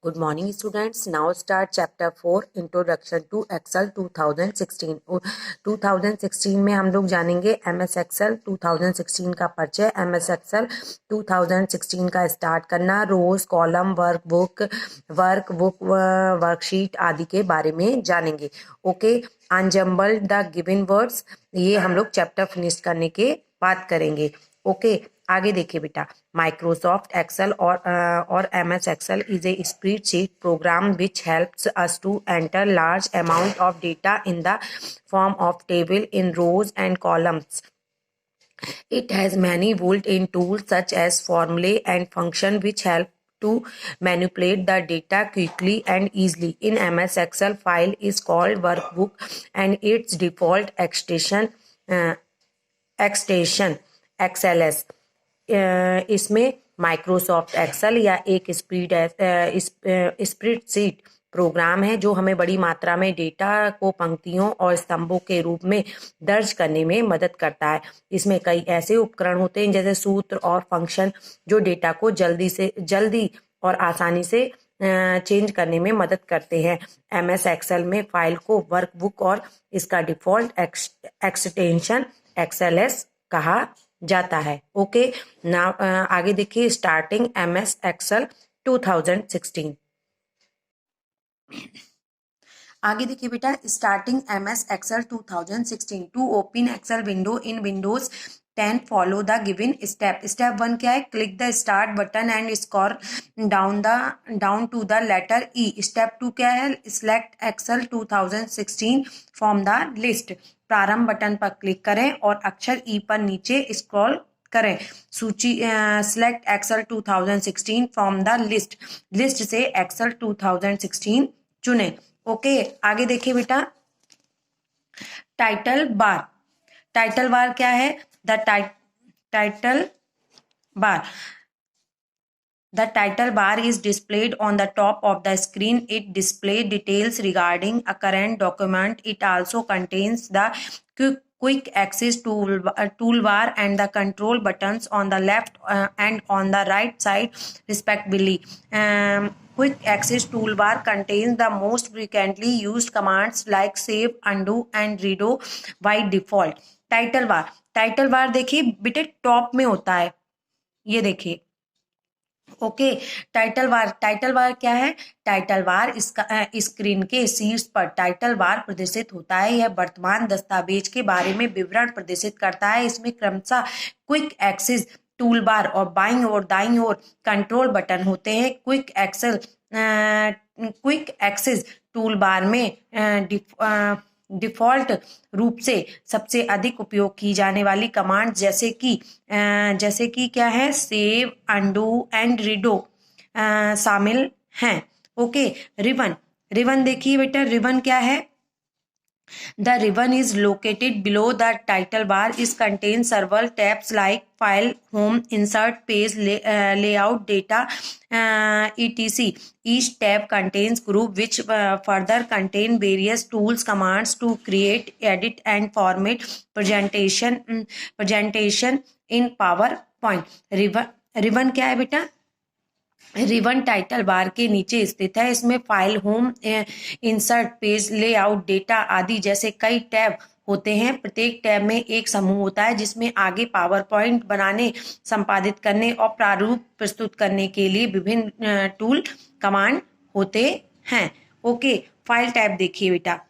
Good morning students. Now start chapter 4 Introduction to Excel 2016. 2016 में हम लोग जानेंगे MS Excel 2016 का परिचय, MS Excel 2016 का स्टार्ट करना, रोज, कॉलम, वर्कबुक, वर्कशीट आदि के बारे में जानेंगे. ओके, अनजम्बल द गिवन वर्ड्स, ये हम लोग चैप्टर फिनिश करने के बाद करेंगे. ओके, आगे देखिए बेटा. माइक्रोसॉफ्ट एक्सेल और MS Excel is a spreadsheet program which helps us to enter large amount of data in the form of table in rows and columns. It has many built-in tools such as formulae and function which help to manipulate the data quickly and easily. In MS Excel, file is called workbook and its default extension XLS. इसमें Microsoft Excel या एक spreadsheet programme है जो हमें बड़ी मात्रा में data को पंक्तियों और स्तंभों के रूप में दर्ज करने में मदद करता है. इसमें कई ऐसे उपकरण होते हैं जैसे सूत्र और फंक्शन जो डेटा को जल्दी और आसानी से चेंज करने में मदद करते हैं. MS एक्सेल में फाइल को वर्कबुक और इसका डिफॉल्ट एक्सटेंशन XLS कहा जाता है. ओके, नाउ आगे देखिए. Starting MS Excel 2016. आगे देखिए बेटा. Starting MS Excel 2016. To open Excel window in Windows 10 follow the given step. Step 1 क्या है? Click the start button and scroll down to the letter E. Step 2 क्या है? Select Excel 2016 from the list. प्रारंभ button पर click करें और अक्षर E पर नीचे स्क्रॉल करें. सूची select Excel 2016 from the list से एक्सेल 2016 चुनें. ओके, आगे देखिए बेटा. टाइटल बार क्या है? The title bar. The title bar is displayed on the top of the screen. It displays details regarding a current document. It also contains the quick access toolbar and the control buttons on the left and on the right side respectively. Quick access toolbar contains the most frequently used commands like save, undo and redo by default. Title bar देखिए बेटे top में होता है, ये देखिए. Okay, title bar क्या है? Title bar इसका स्क्रीन के शीर्ष पर टाइटल बार प्रदर्शित होता है. यह वर्तमान दस्तावेज के बारे में विवरण प्रदर्शित करता है. इसमें क्रमशः क्विक एक्सेस टूल बार और बाईं और दाईं ओर कंट्रोल बटन होते हैं. क्विक एक्सेस टूल बार में डिफॉल्ट रूप से सबसे अधिक उपयोग की जाने वाली कमांड जैसे कि क्या है? सेव, अंडू एंड रीडो शामिल हैं. ओके, रिबन देखिए बेटा. रिबन क्या है? The ribbon is located below the title bar. It contains several tabs like file, home, insert, page, layout, data, etc. Each tab contains group which further contain various tools, commands to create, edit and format presentation in PowerPoint. Ribbon क्या है बेटा? Ribbon title bar के नीचे स्थित है. इसमें file, home, insert, page, layout, data आदि जैसे कई टैब होते हैं. प्रत्येक टैब में एक समूह होता है जिसमें आगे पावर पॉइंट बनाने, संपादित करने और प्रारूप प्रस्तुत करने के लिए विभिन्न टूल कमांड होते हैं. ओके, फाइल टैब देखिए बेटा.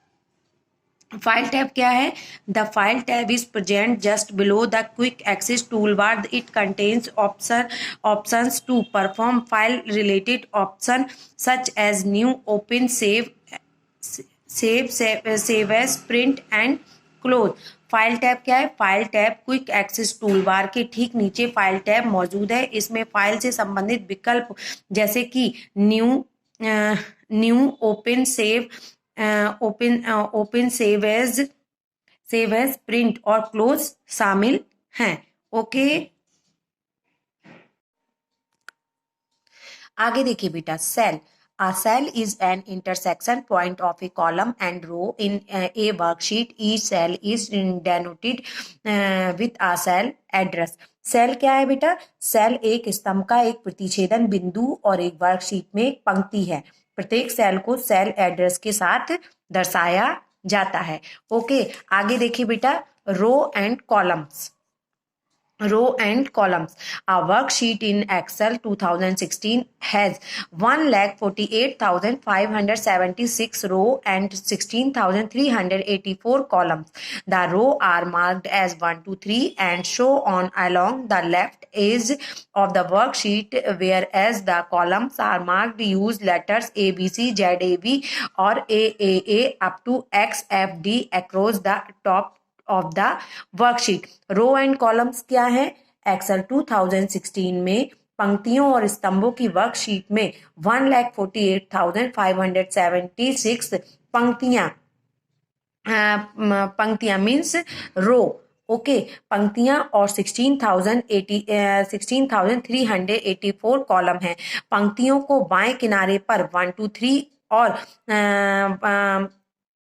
फाइल टैब क्या है? The file tab is present just below the quick access tool bar. It contains options to perform file related option such as new, open, save as, print and close. File tab क्या है? File tab quick access tool bar के ठीक नीचे file tab मौजूद है. इसमें file से संबंधित विकल्प जैसे कि new, open, save as, print और क्लोज शामिल हैं. ओके, आगे देखिए बेटा. A cell is an intersection point of a column and row in a worksheet. Each cell is denoted with a cell address. Cell क्या है बेटा? सेल एक स्तंभ का एक प्रतिच्छेदन बिंदु और एक वर्कशीट में एक पंक्ति है। प्रत्येक सेल को सेल एड्रेस के साथ दर्शाया जाता है। ओके, आगे देखिए बेटा, row and columns. Row and columns. A worksheet in Excel 2016 has 1,48,576 row and 16,384 columns. The row are marked as 1, 2, 3 and show on along the left edge of the worksheet, whereas the columns are marked use letters A, B, C, Z, A, B or A up to X, F, D across the top of the worksheet. Row and columns क्या है? Excel 2016 में पंक्तियों और स्तंभों की worksheet में 1,48,576 पंक्तियां means रो। Okay, पंक्तियां और 16,384 कॉलम है। पंक्तियों को बाएं किनारे पर 1, 2, 3 और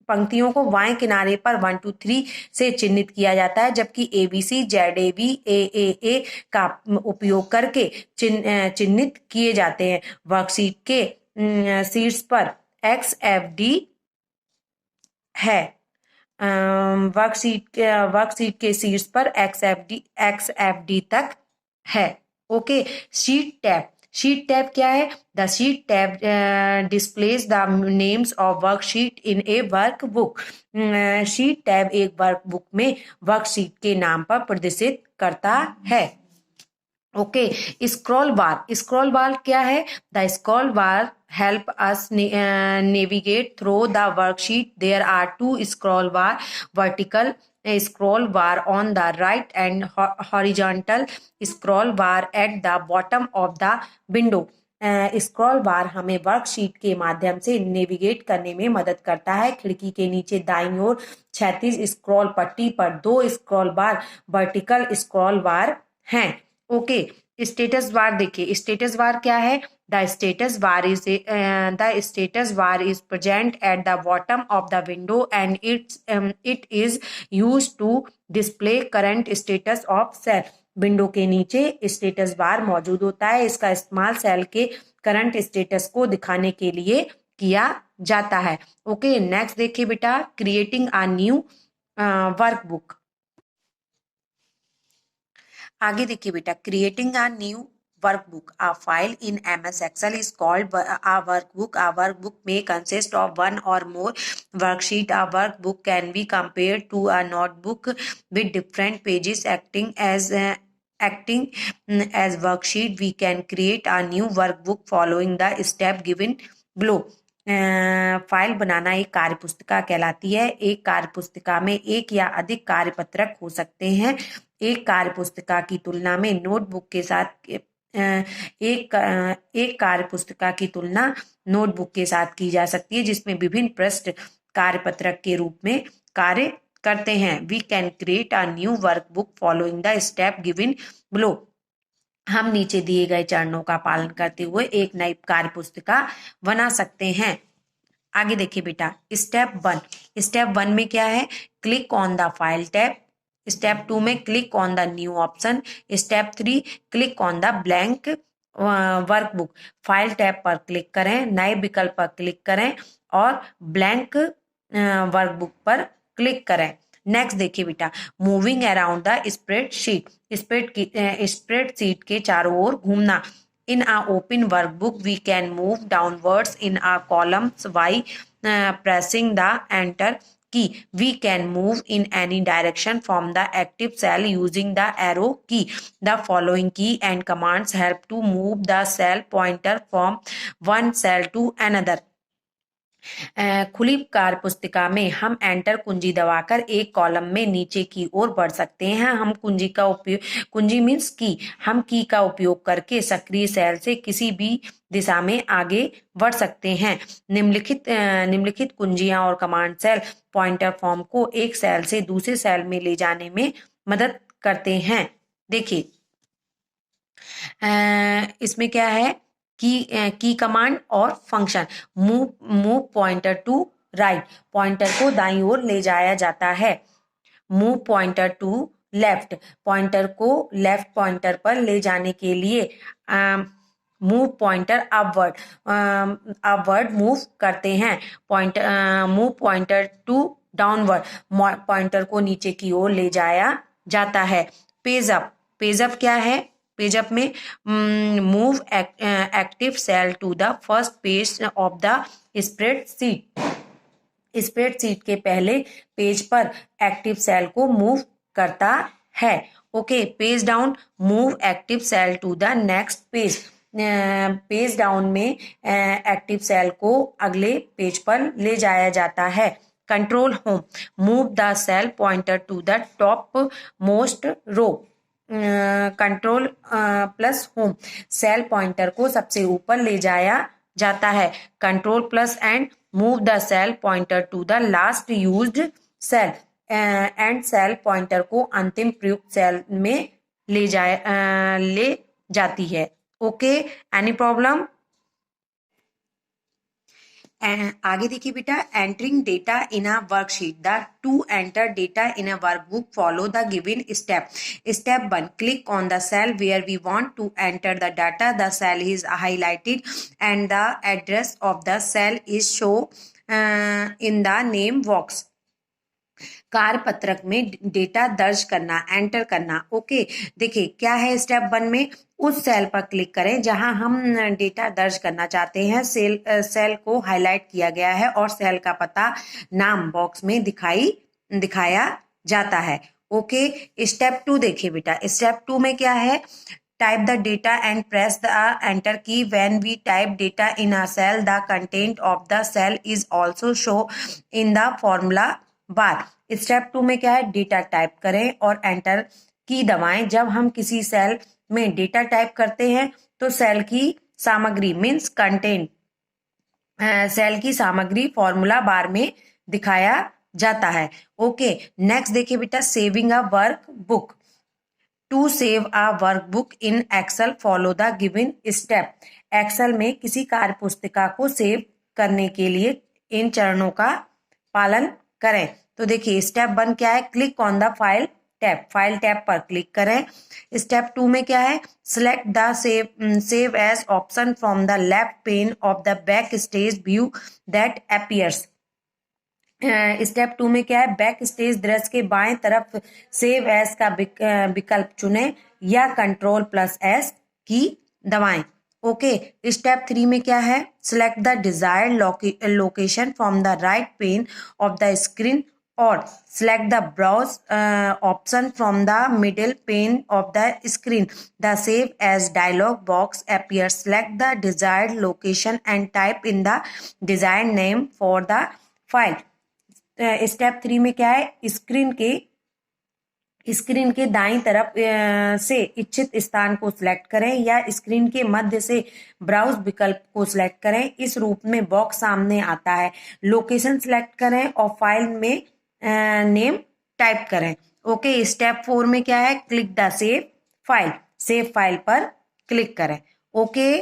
पंक्तियों को बाएं किनारे पर 1, 2, 3 से चिन्हित किया जाता है, जबकि ABC, ZAB, AAA का उपयोग करके चिन्हित किए जाते हैं। वर्कशीट के शीर्ष पर XFD है। वर्कशीट के शीर्ष पर XFD तक है। Okay, sheet tab. Sheet tab क्या है? The sheet tab displays the names of worksheet in A workbook. Sheet tab एक वर्कबुक में वर्कशीट के नाम पर प्रदर्शित करता है। ओके, स्क्रॉल बार। स्क्रॉल बार क्या है? The scroll bar help us navigate through the worksheet. There are 2 scroll bar, vertical scroll bar on the right and horizontal scroll bar at the bottom of the window. Scroll बार हमें worksheet के माध्यम से navigate करने में मदद करता है। खिड़की के नीचे दाईं ओर क्षैतिज स्क्रॉल पट्टी पर 2 scroll bar vertical scroll bar हैं। ओके, स्टेटस बार देखिए। स्टेटस बार क्या है? The status bar is present at the bottom of the window and it is used to display current status of cell. Window के नीचे status bar मौजूद होता है। इसका इस्तेमाल सेल के करंट स्टेटस को दिखाने के लिए किया जाता है। ओके, नेक्स्ट देखिए बेटा, क्रिएटिंग अ न्यू वर्कबुक। आगे देखिए बेटा, creating a new workbook. A file in MS Excel is called a workbook. A workbook may consist of one or more worksheet. A workbook can be compared to a notebook with different pages acting as worksheet. We can create a new workbook following the step given below. File बनाना एक कार्य पुस्तिका कहलाती है। एक कार्य पुस्तिका में एक या अधिक कार्य पत्रक हो सकते हैं। एक कार्य पुस्तिका की तुलना में नोटबुक के साथ एक कार्य पुस्तिका की तुलना नोटबुक के साथ की जा सकती है, जिसमें विभिन्न पृष्ठ कार्यपत्रक के रूप में कार्य करते हैं। We can create a new workbook following the step given below. हम नीचे दिए गए चरणों का पालन करते हुए एक नई कार्य पुस्तिका बना सकते हैं। आगे देखिए बेटा, स्टेप 1। स्टेप 1 में क्या है? Click on the file tab. Step 2 में click on the new option. Step 3 click on the blank workbook. File tab पर क्लिक करें, नए विकल्प पर क्लिक करें और ब्लैंक वर्कबुक पर क्लिक करें। नेक्स्ट देखिए बेटा, moving around the spreadsheet. Spreadsheet के चारों ओर घूमना। In a open workbook, we can move downwards in a columns by pressing the enter key. We can move in any direction from the active cell using the arrow key. The following key and commands help to move the cell pointer from one cell to another. खुली कार्य पुस्तिका में हम enter कुंजी दबाकर एक column में नीचे की ओर बढ़ सकते हैं। हम कुंजी मीन्स की, हम की का उपयोग करके सक्रिय सेल से किसी भी दिशा में आगे बढ़ सकते हैं। निम्नलिखित कुंजियां और कमांड सेल पॉइंटर फॉर्म को एक सेल से दूसरे सेल में ले जाने में मदद करते हैं। देखिए, इसमें क्या है? की कमांड और function. Move pointer to right, pointer को दाईं ओर ले जाया जाता है। Move pointer to left, pointer को लेफ्ट पॉइंटर पर ले जाने के लिए move pointer upward, upward move करते हैं। Move pointer to downward, pointer को नीचे की ओर ले जाया जाता है। पेज अप, पेज अप क्या है? पेज अप में move active cell to the first page of the spreadsheet, spreadsheet के पहले पेज पर एक्टिव सेल को मूव करता है। Okay, page down, move active cell to the next page, page down में एक्टिव सेल को अगले पेज पर ले जाया जाता है। Control home, move the cell pointer to the top most row, control plus home, cell pointer को सबसे ऊपर ले जाया जाता है। Control plus end, move the cell pointer to the last used cell, end cell pointer को अंतिम प्रयुक्त सेल में ले जाती है। Okay, any problem? आगे देखिए बेटा, entering data in a worksheet, the to enter data in a workbook follow the given step. Step 1, click on the cell where we want to enter the data, the cell is highlighted and the address of the cell is show in the name box. कार्य पत्रक में data दर्ज करना, enter करना। Okay, देखिए क्या है step 1 में, उस सेल पर क्लिक करें जहां हम डेटा दर्ज करना चाहते हैं। सेल को हाईलाइट किया गया है और सेल का पता नाम बॉक्स में दिखाया जाता है। ओके, स्टेप 2 देखिए बेटा, स्टेप 2 में क्या है, type the data and press the enter key. When we type data in a cell, the content of the cell is also show in the formula bar. Step 2 में क्या है, data type करें और enter की दबाएं। जब हम किसी सेल में डेटा टाइप करते हैं तो सेल की सामग्री मीन्स कंटेंट, सेल की सामग्री फॉर्मूला बार में दिखाया जाता है। ओके, नेक्स्ट देखिए बेटा, saving a workbook. To save a workbook in Excel follow the given step. Excel में किसी कार्य पुस्तिका को सेव करने के लिए इन चरणों का पालन करें। तो देखिए स्टेप 1 क्या है, click on the file tab, file tab पर क्लिक करें। स्टेप 2 में क्या है, select the save as option from the left pane of the back stage view that appears. Step 2 में क्या है, बैक स्टेज दृश्य के बाएं तरफ सेव एज का विकल्प चुनें या कंट्रोल प्लस एस की दबाएं। ओके, स्टेप 3 में क्या है, select the desired location from the right pen of the screen और select the browse option from the middle pane of the screen. The save as dialog box appears. Select the desired location and type in the desired name for the file. Step 3 में क्या है, screen के दाईं तरफ से इच्छित स्थान को सिलेक्ट करें या स्क्रीन के मध्य से ब्राउज विकल्प को सिलेक्ट करें। इस रूप में बॉक्स सामने आता है। लोकेशन सिलेक्ट करें और फाइल में नेम टाइप करें। ओके, स्टेप 4 में क्या है, click the save file, save file पर क्लिक करें। ओके,